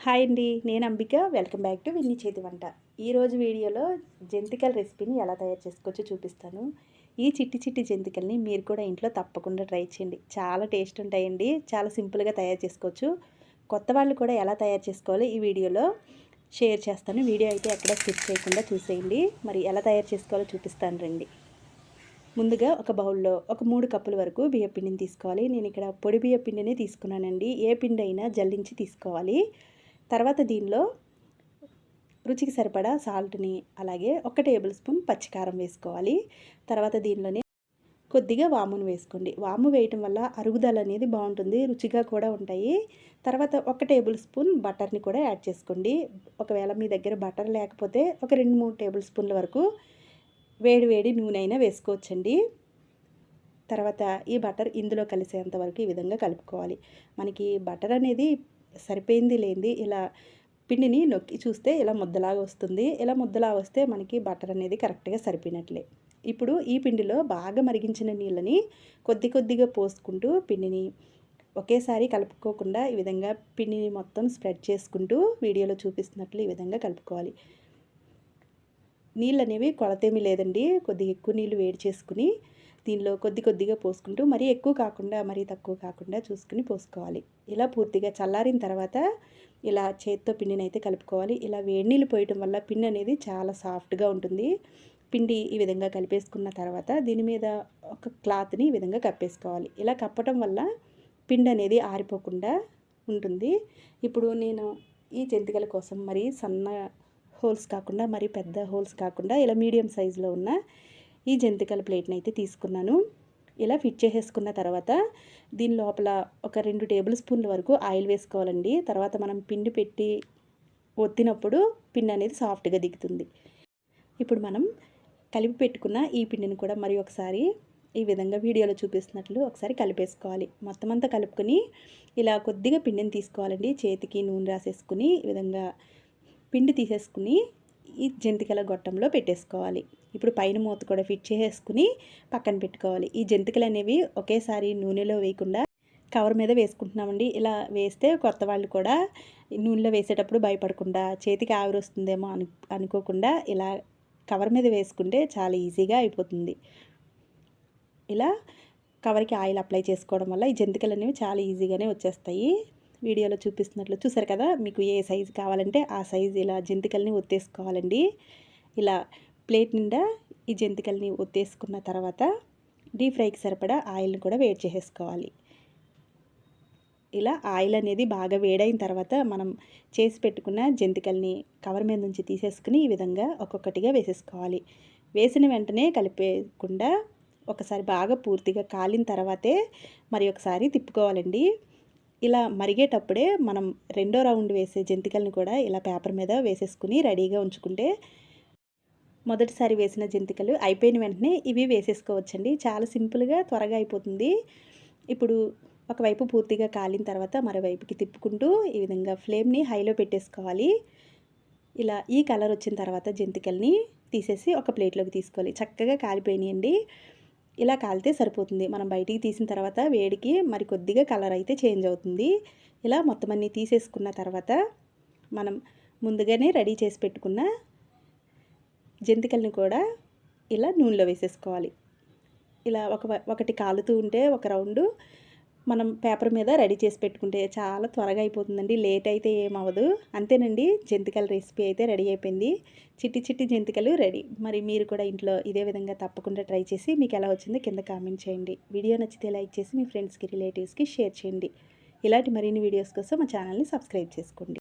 Hi అండి, నేను Ambika. Welcome back to Vinni చేతి వంట. ఈరోజు వీడియోలో జంతికల రెసిపీని ఎలా తయారు చేసుకోవచ్చో చూపిస్తాను. ఈ చిట్టి చిట్టి జంతికల్ని మీరు కూడా ఇంట్లో తప్పకుండా ట్రై చేయండి. చాలా టేస్ట్ ఉంటాయండి. చాలా సింపుల్గా తయారు చేసుకోవచ్చు. కొత్త వాళ్ళు కూడా ఎలా తయారు చేసుకోవాలో ఈ వీడియోలో షేర్ చేస్తాను. వీడియో అయితే ఎక్కడ స్కిప్ చేయకుండా చూసేయండి. మరి ఎలా తయారు చేసుకోవాలో చూపిస్తాను రండి. ముందుగా ఒక బౌల్లో ఒక 3 కప్పుల వరకు బియ్యపిండిని తీసుకోవాలి. నేను ఇక్కడ పొడి బియ్యపిండినే తీసుకున్నానండి. ఏ పిండి అయినా జల్లించి తీసుకోవాలి. తర్వాత దీనిలో రుచికి సరిపడా సాల్ట్ని, అలాగే 1 టేబుల్ స్పూన్ పచ్చికారం వేసుకోవాలి. తర్వాత దీనిలోనే కొద్దిగా వామును వేసుకోండి. వాము వేయటం వల్ల అరుగుదల అనేది బాగుంటుంది, రుచిగా కూడా ఉంటాయి. తర్వాత 1 టేబుల్ స్పూన్ బటర్ని కూడా యాడ్ చేసుకోండి. ఒకవేళ మీ దగ్గర బటర్ లేకపోతే ఒక 2-3 టేబుల్ స్పూన్ల వరకు వేడి వేడి నూనె అయినా వేసుకోవచ్చండి. తర్వాత ఈ బటర్ ఇందులో కలిసేంత వరకు ఈ విధంగా కలుపుకోవాలి. మనకి బటర్ అనేది సరిపోయింది లేనిది ఇలా పిండిని నొక్కి చూస్తే ఇలా ముద్దలాగా వస్తుంది. ఇలా ముద్దలా వస్తే మనకి బటర్ అనేది కరెక్ట్గా సరిపోయినట్లే. ఇప్పుడు ఈ పిండిలో బాగా మరిగించిన నీళ్ళని కొద్ది కొద్దిగా పోసుకుంటూ పిండిని ఒకేసారి కలుపుకోకుండా ఈ విధంగా పిండిని మొత్తం స్ప్రెడ్ చేసుకుంటూ వీడియోలో చూపిస్తున్నట్లు ఈ విధంగా కలుపుకోవాలి. నీళ్ళు అనేవి కొలతేమీ లేదండి. కొద్దిగా ఎక్కువ నీళ్ళు వేడి చేసుకుని దీనిలో కొద్ది కొద్దిగా పోసుకుంటూ మరీ ఎక్కువ కాకుండా మరీ తక్కువ కాకుండా చూసుకుని పోసుకోవాలి. ఇలా పూర్తిగా చల్లారిన తర్వాత ఇలా చేత్తో పిండిని అయితే కలుపుకోవాలి. ఇలా వేడి నీళ్ళు పోయటం వల్ల పిండి అనేది చాలా సాఫ్ట్గా ఉంటుంది. పిండి ఈ విధంగా కలిపేసుకున్న తర్వాత దీని మీద ఒక క్లాత్ని ఈ విధంగా కప్పేసుకోవాలి. ఇలా కప్పటం వల్ల పిండి అనేది ఆరిపోకుండా ఉంటుంది. ఇప్పుడు నేను ఈ జంతికల కోసం మరి సన్న హోల్స్ కాకుండా మరి పెద్ద హోల్స్ కాకుండా ఇలా మీడియం సైజులో ఉన్న ఈ జంతికల ప్లేట్ని అయితే తీసుకున్నాను. ఇలా ఫిట్ చేసేసుకున్న తర్వాత దీని లోపల ఒక 2 టేబుల్ స్పూన్ల వరకు ఆయిల్ వేసుకోవాలండి. తర్వాత మనం పిండి పెట్టి ఒత్తినప్పుడు పిండి అనేది సాఫ్ట్గా దిగుతుంది. ఇప్పుడు మనం కలిపి పెట్టుకున్న ఈ పిండిని కూడా మరి ఒకసారి ఈ విధంగా వీడియోలో చూపిస్తున్నట్లు ఒకసారి కలిపేసుకోవాలి. మొత్తం అంతా కలుపుకొని ఇలా కొద్దిగా పిండిని తీసుకోవాలండి. చేతికి నూనె రాసేసుకుని ఈ విధంగా పిండి తీసేసుకుని ఈ జంతికల గొట్టంలో పెట్టేసుకోవాలి. ఇప్పుడు పైన మూత కూడా ఫిట్ చేసేసుకుని పక్కన పెట్టుకోవాలి. ఈ జంతికలు అనేవి ఒకేసారి నూనెలో వేయకుండా కవర్ మీద వేసుకుంటున్నామండి. ఇలా వేస్తే కొత్త వాళ్ళు కూడా నూనెలో వేసేటప్పుడు భయపడకుండా చేతికి ఆవిరి వస్తుందేమో అనుకోకుండా ఇలా కవర్ మీద వేసుకుంటే చాలా ఈజీగా అయిపోతుంది. ఇలా కవర్కి ఆయిల్ అప్లై చేసుకోవడం వల్ల ఈ జంతికలు అనేవి చాలా ఈజీగానే వచ్చేస్తాయి. వీడియోలో చూపిస్తున్నట్లు చూసారు కదా. మీకు ఏ సైజు కావాలంటే ఆ సైజు ఇలా జంతికల్ని ఒత్తేసుకోవాలండి. ఇలా ప్లేట్ నిండా ఈ జంతికల్ని ఒత్తేసుకున్న తర్వాత డీప్ ఫ్రైకి సరిపడా ఆయిల్ని కూడా వేడి చేసేసుకోవాలి. ఇలా ఆయిల్ అనేది బాగా వేడైన తర్వాత మనం చేసి పెట్టుకున్న జంతికల్ని కవర్ మీద నుంచి తీసేసుకుని ఈ విధంగా ఒక్కొక్కటిగా వేసేసుకోవాలి. వేసిన వెంటనే కలిపేయకుండా ఒకసారి బాగా పూర్తిగా కాలిన తర్వాతే మరి ఒకసారి తిప్పుకోవాలండి. ఇలా మరిగేటప్పుడే మనం రెండో రౌండ్ వేసే జంతికల్ని కూడా ఇలా పేపర్ మీద వేసేసుకుని రెడీగా ఉంచుకుంటే మొదటిసారి వేసిన జంతికలు అయిపోయిన వెంటనే ఇవి వేసేసుకోవచ్చండి. చాలా సింపుల్గా త్వరగా అయిపోతుంది. ఇప్పుడు ఒకవైపు పూర్తిగా కాలిన తర్వాత మరోవైపుకి తిప్పుకుంటూ ఈ విధంగా ఫ్లేమ్ని హైలో పెట్టేసుకోవాలి. ఇలా ఈ కలర్ వచ్చిన తర్వాత జంతికల్ని తీసేసి ఒక ప్లేట్లోకి తీసుకోవాలి. చక్కగా కాలిపోయినాయండి. ఇలా కాలితే సరిపోతుంది. మనం బయటికి తీసిన తర్వాత వేడికి మరి కొద్దిగా కలర్ అయితే చేంజ్ అవుతుంది. ఇలా మొత్తం అన్నీ తీసేసుకున్న తర్వాత మనం ముందుగానే రెడీ చేసి పెట్టుకున్న జంతికల్ని కూడా ఇలా నూనెలో వేసేసుకోవాలి. ఇలా ఒకటి కాలుతూ ఉంటే ఒక రౌండు మనం పేపర్ మీద రెడీ చేసి పెట్టుకుంటే చాలా త్వరగా అయిపోతుందండి. లేట్ అయితే ఏమవ్వదు. అంతేనండి, జంతికల రెసిపీ అయితే రెడీ అయిపోయింది. చిట్టి చిట్టి జంతికలు రెడీ. మరి మీరు కూడా ఇంట్లో ఇదే విధంగా తప్పకుండా ట్రై చేసి మీకు ఎలా వచ్చిందో కింద కామెంట్ చేయండి. వీడియో నచ్చితే లైక్ చేసి మీ ఫ్రెండ్స్కి రిలేటివ్స్కి షేర్ చేయండి. ఇలాంటి మరిన్ని వీడియోస్ కోసం మా ఛానల్ని సబ్స్క్రైబ్ చేసుకోండి.